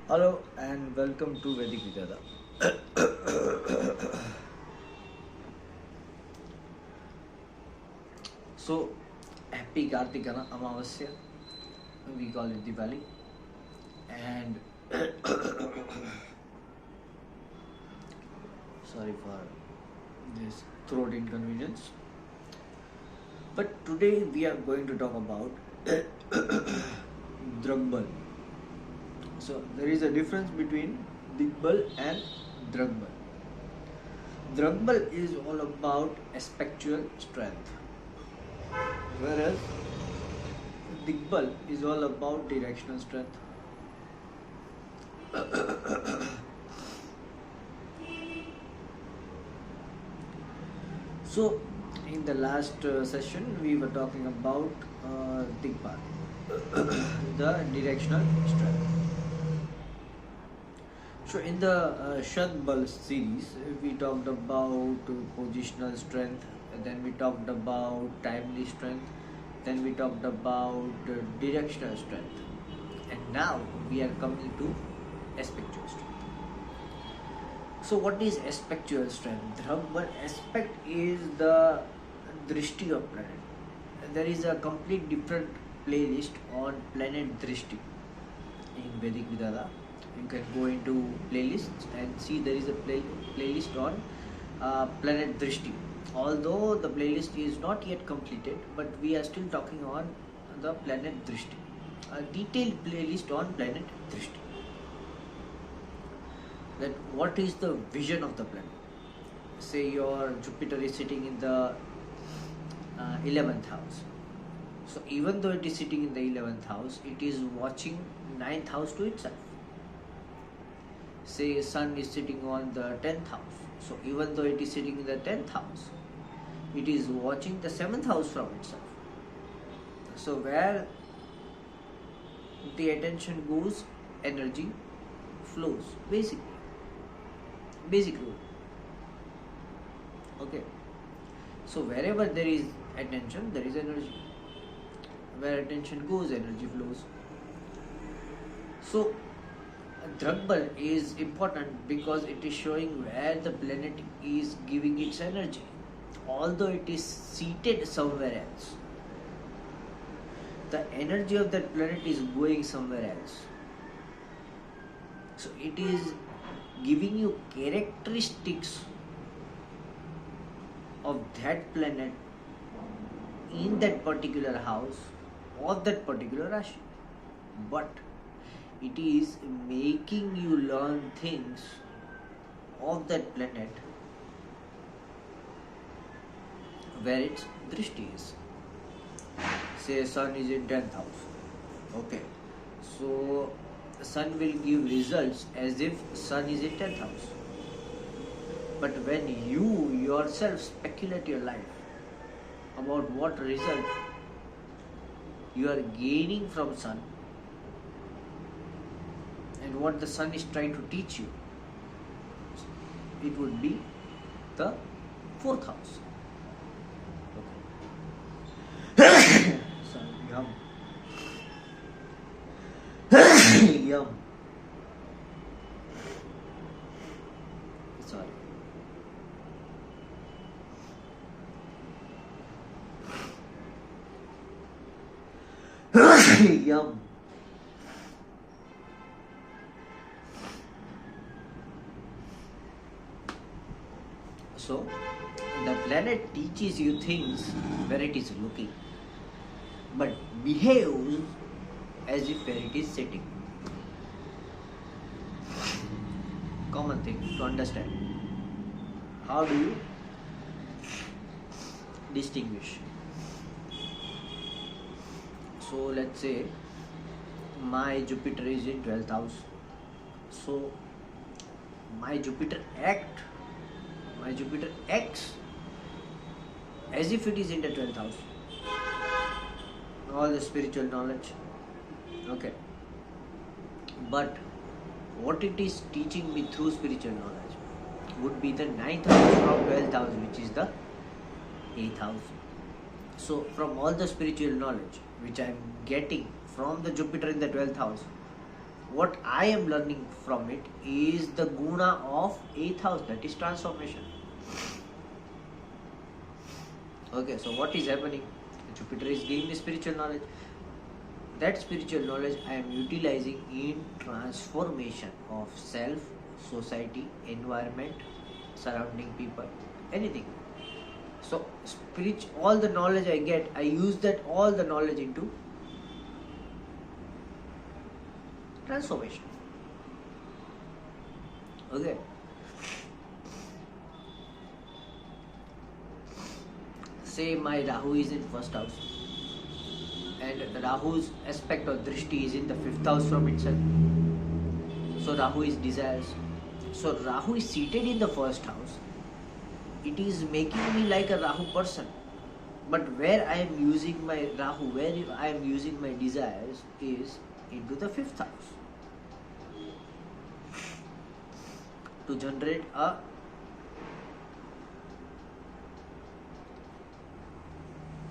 Hello and welcome to Vedic Vidada. So, happy Kartikana Amavasya. We call it Diwali. And sorry for this throat inconvenience. But today we are going to talk about Dragbal. So there is a difference between Digbal and Dragbal. Dragbal is all about aspectual strength, whereas Digbal is all about directional strength. So in the last session we were talking about Digbal, the directional strength. So in the Shad Bala series, we talked about positional strength, then we talked about timely strength, then we talked about directional strength, and now we are coming to aspectual strength. So what is aspectual strength? One aspect is the Drishti of planet. There is a complete different playlist on planet Drishti in Vedic Vedanta. You can go into playlists and see there is a playlist on planet Drishti. Although the playlist is not yet completed, but we are still talking on the planet Drishti. A detailed playlist on planet Drishti. That what is the vision of the planet? Say your Jupiter is sitting in the 11th house. So even though it is sitting in the 11th house, it is watching 9th house to itself. Say sun is sitting on the 10th house. So even though it is sitting in the 10th house, it is watching the 7th house from itself. So where the attention goes, energy flows. Basic rule. Okay. So wherever there is attention, there is energy. Where attention goes, energy flows. So Dragbal is important because it is showing where the planet is giving its energy, although it is seated somewhere else. The energy of that planet is going somewhere else. So it is giving you characteristics of that planet in that particular house of that particular Rashi. But it is making you learn things of that planet where its Drishti is. Say sun is in 10th house. Okay. So sun will give results as if sun is in 10th house. But when you yourself speculate your life about what result you are gaining from sun, and what the sun is trying to teach you, it would be the 4th house. Okay. Sorry, yum. Sorry. Yum. So, the planet teaches you things where it is looking, but behaves as if where it is sitting. Common thing to understand. How do you distinguish? So, let's say my Jupiter is in 12th house. So, my Jupiter acts as if it is in the 12th house. All the spiritual knowledge. Okay. But what it is teaching me through spiritual knowledge would be the 9th house from 12th house, which is the 8th house. So from all the spiritual knowledge which I am getting from the Jupiter in the 12th house, what I am learning from it is the guna of 8th house, that is transformation. Okay, so what is happening? Jupiter is giving me spiritual knowledge. That spiritual knowledge I am utilizing in transformation of self, society, environment, surrounding people, anything. So all the knowledge I get, I use that all the knowledge into transformation. Okay. Say my Rahu is in first house, and Rahu's aspect or Drishti is in the 5th house from itself. So Rahu is desires. So Rahu is seated in the first house. It is making me like a Rahu person. But where I am using my Rahu, where I am using my desires is into the 5th house to generate a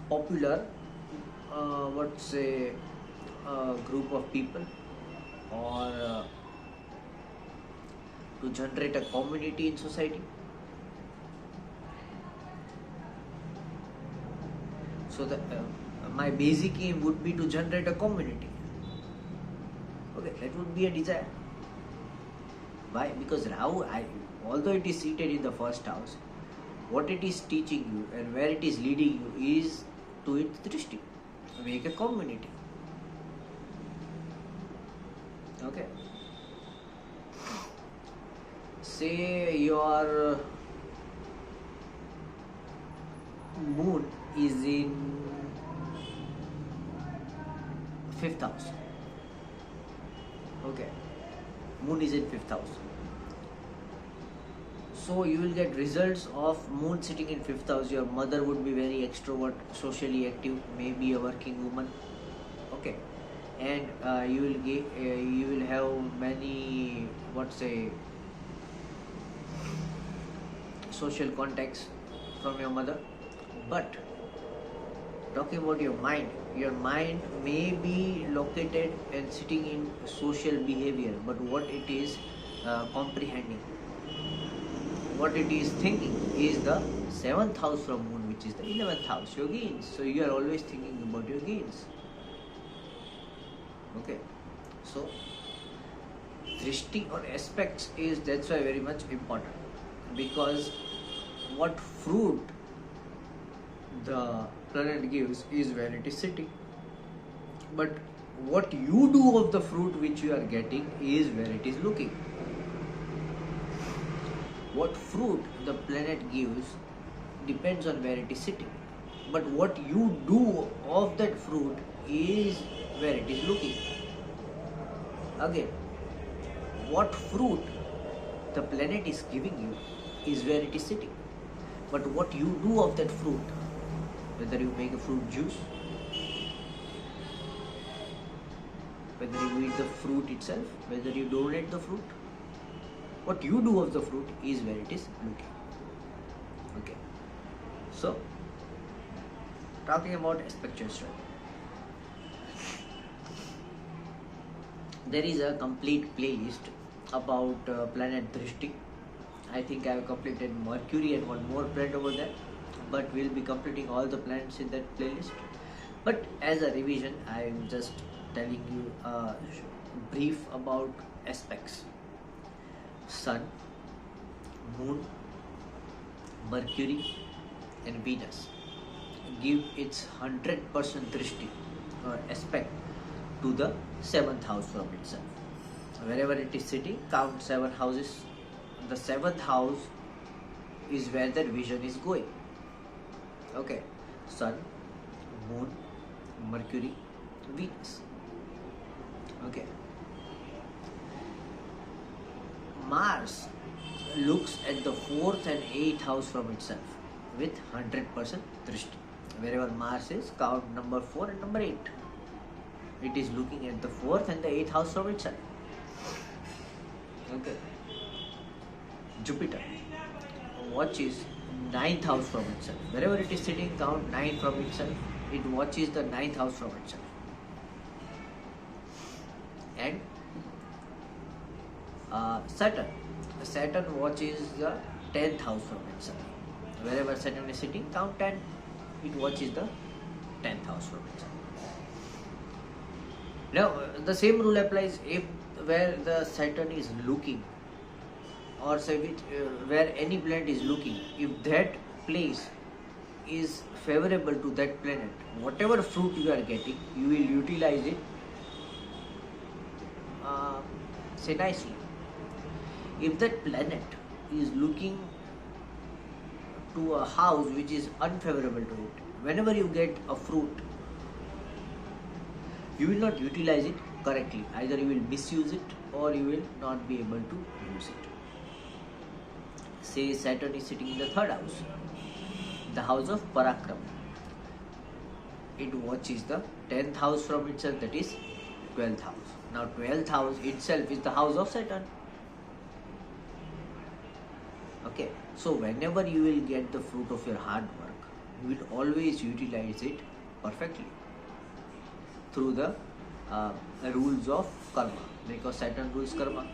popular group of people, or to generate a community in society. So my basic aim would be to generate a community. Okay, that would be a desire. Why? Because Rahu, although it is seated in the first house, what it is teaching you and where it is leading you is to its Drishti. Make a community. Okay. Say your moon is in 5th house. Okay. Moon is in 5th house. So you will get results of moon sitting in 5th house. Your mother would be very extrovert, socially active, maybe a working woman. Okay. And you will have many social contacts from your mother. But talking about your mind may be located and sitting in social behavior, but what it is comprehending, what it is thinking is the 7th house from moon, which is the 11th house, your gains. So you are always thinking about your gains. Okay, so Drishti on aspects that's why very much important, because what fruit the planet gives is where it is sitting, but what you do of the fruit which you are getting is where it is looking. What fruit the planet gives depends on where it is sitting, but what you do of that fruit is where it is looking. Again, what fruit the planet is giving you is where it is sitting, but what you do of that fruit, whether you make a fruit juice, whether you eat the fruit itself, whether you donate the fruit, what you do of the fruit is where it is looking. Okay, so talking about aspectual strength, there is a complete playlist about planet Drishti. I think I have completed Mercury and one more planet over there, but we'll be completing all the planets in that playlist. But as a revision, I am just telling you a brief about aspects. Sun, Moon, Mercury and Venus give its 100% Drishti or aspect to the 7th house from itself. Wherever it is sitting, count 7 houses. The 7th house is where that vision is going. Okay, Sun, Moon, Mercury, Venus. Okay. Mars looks at the 4th and 8th house from itself with 100% Drishti. Wherever Mars is, count number 4 and number 8. It is looking at the 4th and the 8th house from itself. Okay. Jupiter watches 9th house from itself. Wherever it is sitting, count 9 from itself. It watches the 9th house from itself. And Saturn. Saturn watches the 10th house from its sun. Wherever Saturn is sitting, count 10, it watches the 10th house from its sun. Now, the same rule applies if where the Saturn is looking, or say where any planet is looking, if that place is favorable to that planet, whatever fruit you are getting, you will utilize it, say nicely. If that planet is looking to a house which is unfavorable to it, whenever you get a fruit, you will not utilize it correctly. Either you will misuse it or you will not be able to use it. Say Saturn is sitting in the 3rd house, the house of Parakram. It watches the 10th house from itself, that is 12th house. Now 12th house itself is the house of Saturn. Okay, so whenever you will get the fruit of your hard work, you will always utilize it perfectly through the rules of karma, because Saturn rules karma.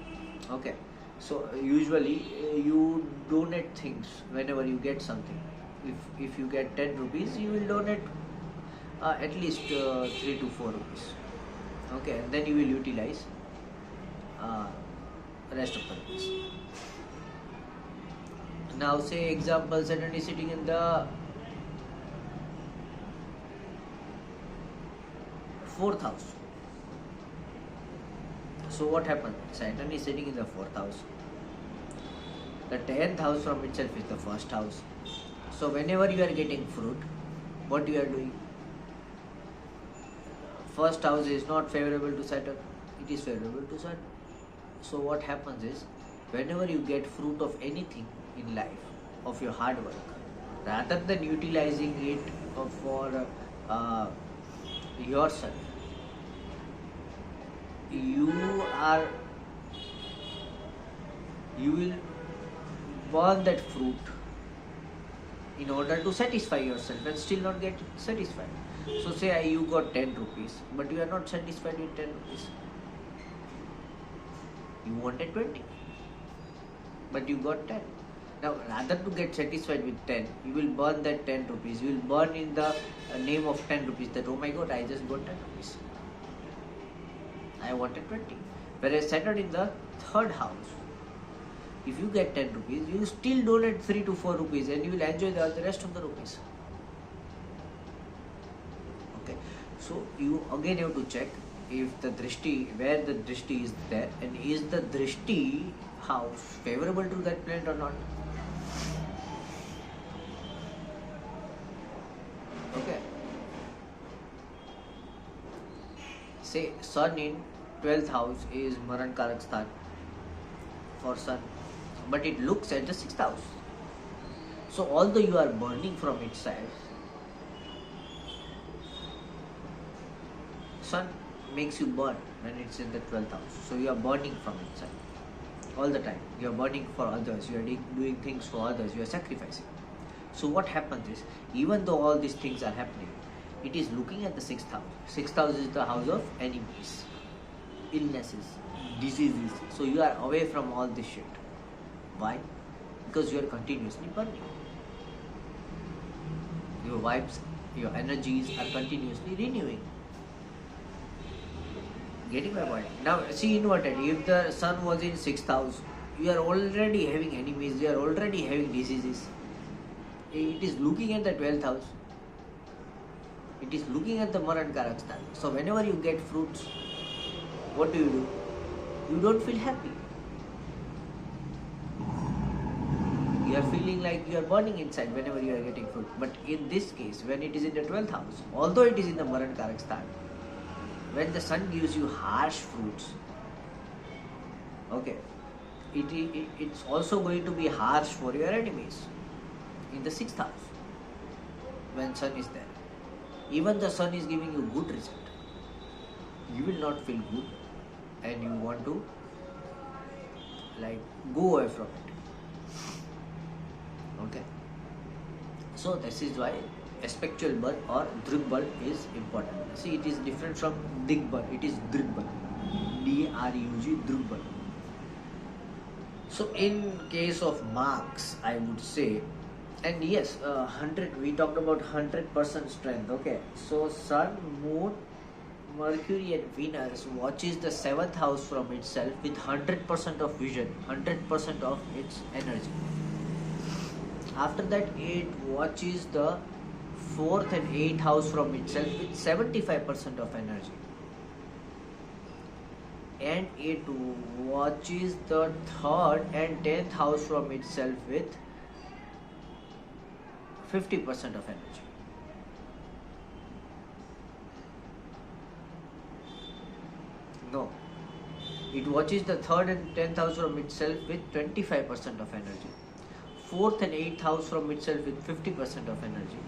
Okay, so usually you donate things whenever you get something. If you get 10 rupees, you will donate at least 3 to 4 rupees. Okay, and then you will utilize rest of the rupees. Now say example, Saturn is sitting in the 4th house. So what happened? Saturn is sitting in the 4th house. The 10th house from itself is the 1st house. So whenever you are getting fruit, what you are doing? 1st house is not favorable to Saturn, it is favorable to Sun. So what happens is, whenever you get fruit of anything in life, of your hard work, rather than utilizing it for yourself, you will burn that fruit in order to satisfy yourself and still not get satisfied. So say you got 10 rupees, but you are not satisfied with 10 rupees. You wanted 20, but you got 10. Now rather to get satisfied with 10, you will burn that 10 rupees. You will burn in the name of 10 rupees that, oh my god, I just got 10 rupees. I wanted 20. Whereas Saturn in the 3rd house, if you get 10 rupees, you still donate 3 to 4 rupees and you will enjoy the rest of the rupees. Okay, so you again have to check if the Drishti, where the Drishti is there, and is the Drishti house favorable to that planet or not. Okay, say Sun in 12th house is Maran Karak Sthan for Sun, but it looks at the 6th house. So although you are burning from its side, Sun makes you burn when it's in the 12th house. So you are burning from inside all the time. You are burning for others, you are doing things for others, you are sacrificing. So what happens is, even though all these things are happening, it is looking at the 6th house. 6th house is the house of enemies, illnesses, diseases. So you are away from all this shit. Why? Because you are continuously burning. Your vibes, your energies are continuously renewing. Getting my point? Now see, inverted. If the Sun was in 6th house, you are already having enemies, you are already having diseases. It is looking at the 12th house. It is looking at the Maran Karak Sthan. So whenever you get fruits, what do? You don't feel happy. You are feeling like you are burning inside whenever you are getting fruit. But in this case, when it is in the 12th house, although it is in the Maran Karak Sthan, when the Sun gives you harsh fruits, okay, it's also going to be harsh for your enemies in the 6th house when Sun is there. Even the Sun is giving you good result, you will not feel good and you want to like go away from it. Okay, so this is why Aspectual bal or Drug bal is important. See, it is different from Dig bal. It is Drug bal, D-R-U-G, Drug bal. So in case of marks, I would say, and yes, 100, we talked about 100% strength. Okay, so Sun, Moon, Mercury and Venus watches the 7th house from itself with 100% of vision, 100% of its energy. After that, it watches the 4th and 8th house from itself with 75% of energy. And it watches the 3rd and 10th house from itself with 50% of energy. No. It watches the 3rd and 10th house from itself with 25% of energy. 4th and 8th house from itself with 50% of energy.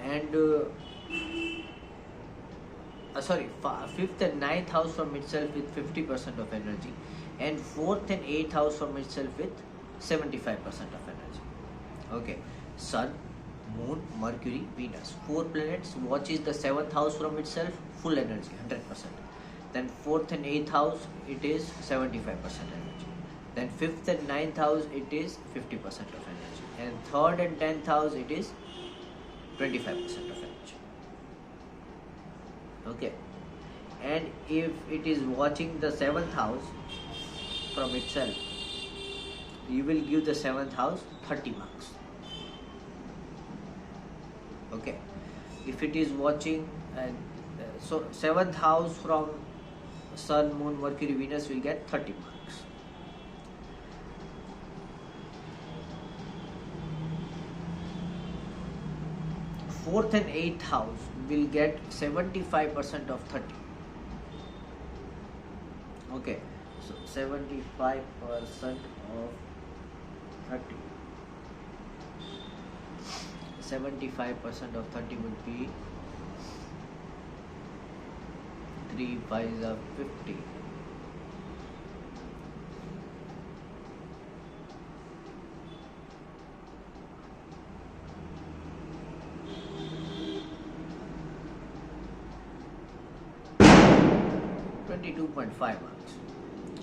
And 5th and 9th house from itself with 50% of energy. And 4th and 8th house from itself with 75% of energy. Okay. Sun, Moon, Mercury, Venus. 4 planets watches the 7th house from itself, full energy, 100%. Then 4th and 8th house, it is 75% energy. Then 5th and 9th house, it is 50% of energy. And 3rd and 10th house, it is 25% of energy. Okay. And if it is watching the 7th house from itself, you will give the 7th house 30 marks. Okay. If it is watching, so 7th house from Sun, Moon, Mercury, Venus will get 30 marks. Fourth and 8th house will get 75% of 30. Okay, so 75% of 30. 75% of 30 would be 3 5s are 50. .5 marks.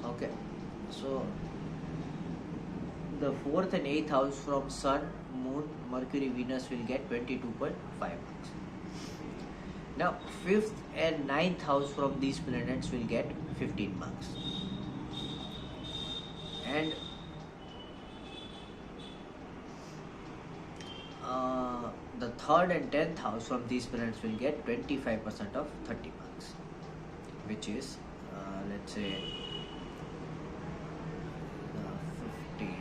Okay, so the 4th and 8th house from Sun, Moon, Mercury, Venus will get 22.5 marks. Now 5th and 9th house from these planets will get 15 marks. And the 3rd and 10th house from these planets will get 25% of 30 marks, which is let's say 50.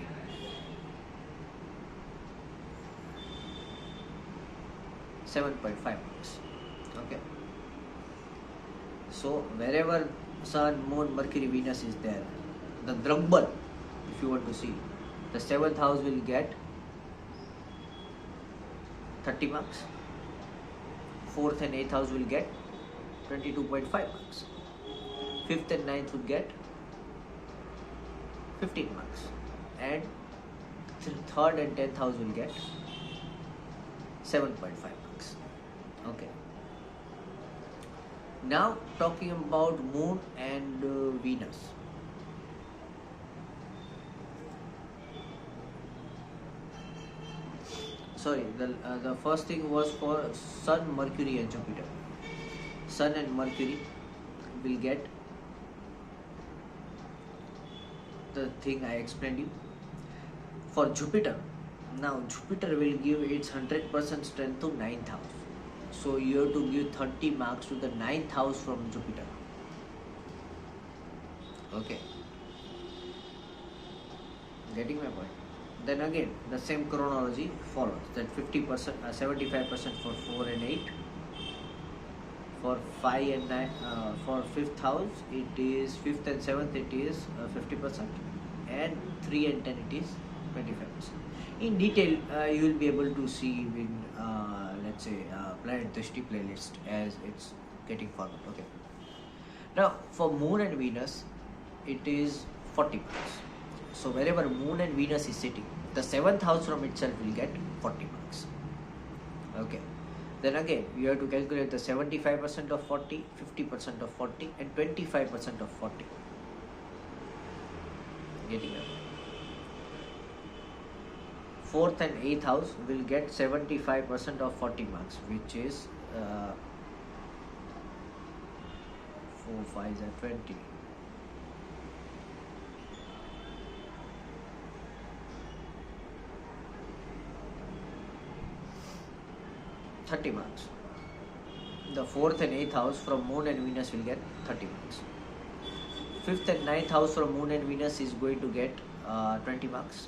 7.5 marks. Okay. So wherever Sun, Moon, Mercury, Venus is there, the Dragbal, if you want to see, the 7th house will get 30 marks. 4th and 8th house will get 22.5 marks. 5th and 9th would get 15 marks. And 3rd and 10th house will get 7.5 marks. Okay. Now talking about Moon and Venus. Sorry, the first thing was for Sun, Mercury and Jupiter. Sun and Mercury will get the thing I explained you. For Jupiter, now Jupiter will give its 100% strength to 9th house. So you have to give 30 marks to the 9th house from Jupiter. Okay. Getting my point? Then again, the same chronology follows. That 50%, 75% for 4 and 8. For 5 and 9, for 5th house, it is 5th and 7th, it is 50%. And 3 and 10, it is 25%. In detail, you will be able to see in, let's say, Planet Drishti playlist as it's getting forward. Okay. Now, for Moon and Venus, it is 40 marks. So, wherever Moon and Venus is sitting, the 7th house from itself will get 40 marks. Okay. Then again, you have to calculate the 75% of 40, 50% of 40, and 25% of 40. getting up. 4th and 8th house will get 75% of 40 marks, which is 4 5s are 20. 30 marks. The 4th and 8th house from Moon and Venus will get 30 marks. 5th and 9th house from Moon and Venus is going to get 20 marks.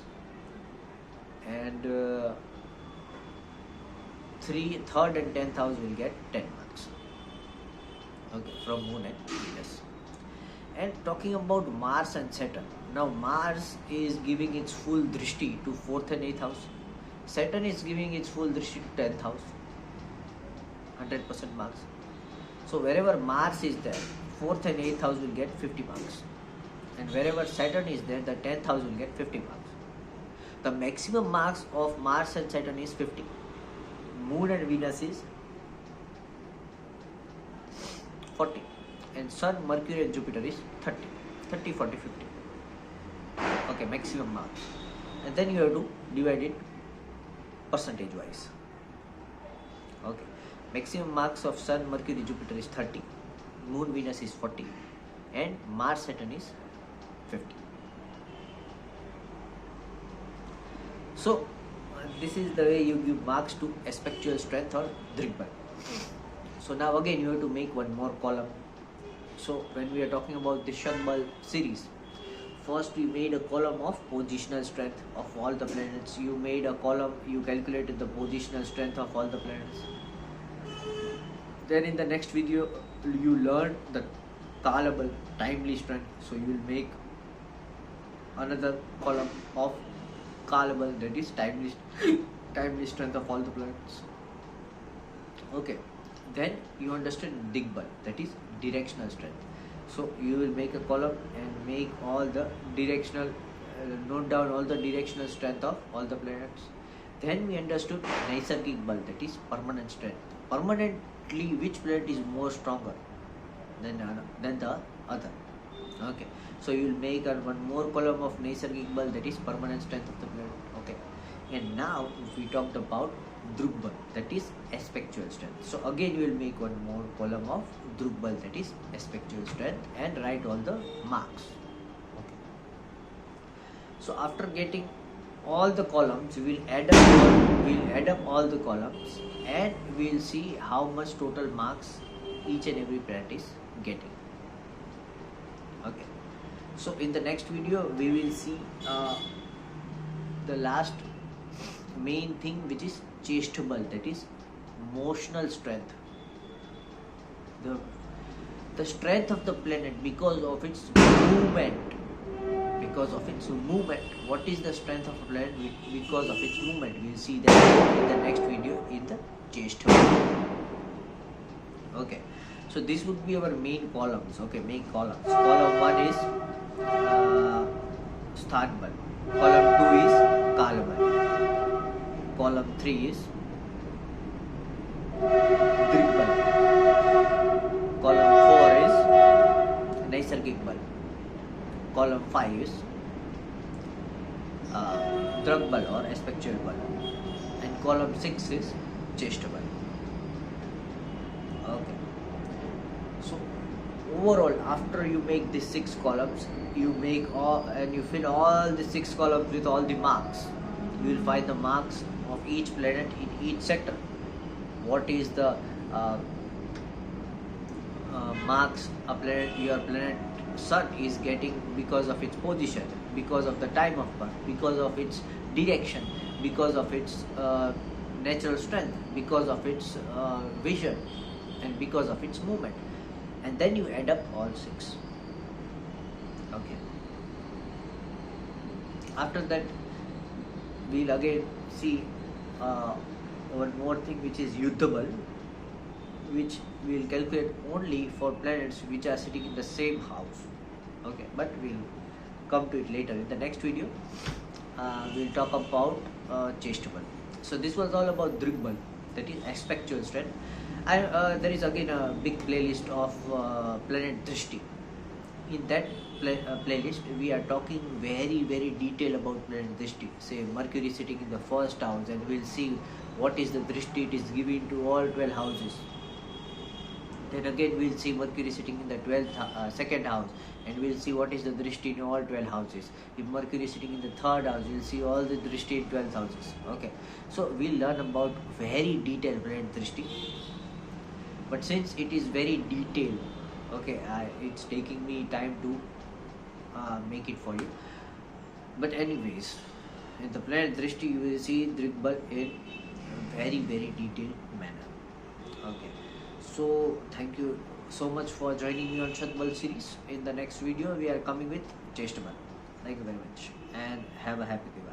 And 3rd and 10th house will get 10 marks. Okay, from Moon and Venus. And talking about Mars and Saturn. Now Mars is giving its full Drishti to 4th and 8th house. Saturn is giving its full Drishti to 10th house. 100% marks. So wherever Mars is there, 4th and 8th house will get 50 marks. And wherever Saturn is there, the 10th house will get 50 marks. The maximum marks of Mars and Saturn is 50. Moon and Venus is 40. And Sun, Mercury and Jupiter is 30. 30, 40, 50. Okay, maximum marks. And then you have to divide it percentage wise. Okay. Maximum marks of Sun, Mercury, Jupiter is 30. Moon, Venus is 40. And Mars, Saturn is 50. So, this is the way you give marks to aspectual strength or Drigbal. So now again you have to make one more column. So when we are talking about the Shad Bala series, first we made a column of positional strength of all the planets. You made a column, you calculated the positional strength of all the planets. Then in the next video you learn the Kalabal, timely strength. So you will make another column of Kalabal, that is timely strength of all the planets. Okay. Then you understand Digbal, that is directional strength. So you will make a column and make all the directional, note down all the directional strength of all the planets. Then we understood Naisargic Bal, that is permanent strength. Permanently, which planet is more stronger than the other? Okay. So you will make one more column of Naisargic Bal, that is permanent strength of the planet. Okay. And now we talked about Drugbal, that is aspectual strength. So again you will make one more column of Drugbal, that is aspectual strength, and write all the marks. Okay. So after getting all the columns, we will add up all the columns and we will see how much total marks each and every planet is getting. Okay. So in the next video we will see the last main thing, which is Chestable, that is motional strength. The strength of the planet because of its movement. Because of its movement. What is the strength of a planet? Because of its movement. We will see that in the next video in the Chestable. Okay. So this would be our main columns. Okay, main columns. Column 1 is Sthanbal. Column 2 is Kalabal. Column 3 is Drigbal. Column 4 is Naisargic Bal. Column 5 is Drugbal or Aspectual Bal. And column 6 is Chestable. Okay. So overall, after you make these 6 columns, you make all and you fill all the 6 columns with all the marks. You will find the marks of each planet in each sector. What is the marks your planet Sun is getting because of its position, because of the time of birth, because of its direction, because of its natural strength, because of its vision, and because of its movement. And then you add up all 6. Okay. After that, we'll again see one more thing, which is Yuddhabal, which we will calculate only for planets which are sitting in the same house. Okay, but we'll come to it later. In the next video, we'll talk about Chestable. So this was all about Drigbal, that is aspectual strength. And there is again a big playlist of planet Drishti. in that playlist we are talking very detail about planet Drishti. Say Mercury sitting in the first house, and we'll see what is the Drishti it is giving to all 12 houses. Then again we'll see Mercury sitting in the 12th second house, and we'll see what is the Drishti in all 12 houses. If Mercury is sitting in the third house, we'll see all the Drishti in 12 houses. Okay, so we'll learn about very detailed planet Drishti. But since it is very detailed, okay, it's taking me time to make it for you. But anyways, in the planet Drishti you will see Drigbal in a very detailed manner. Okay, so thank you so much for joining me on Shad Bala series. In the next video we are coming with Shad Bala. Thank you very much and have a happy Diwali.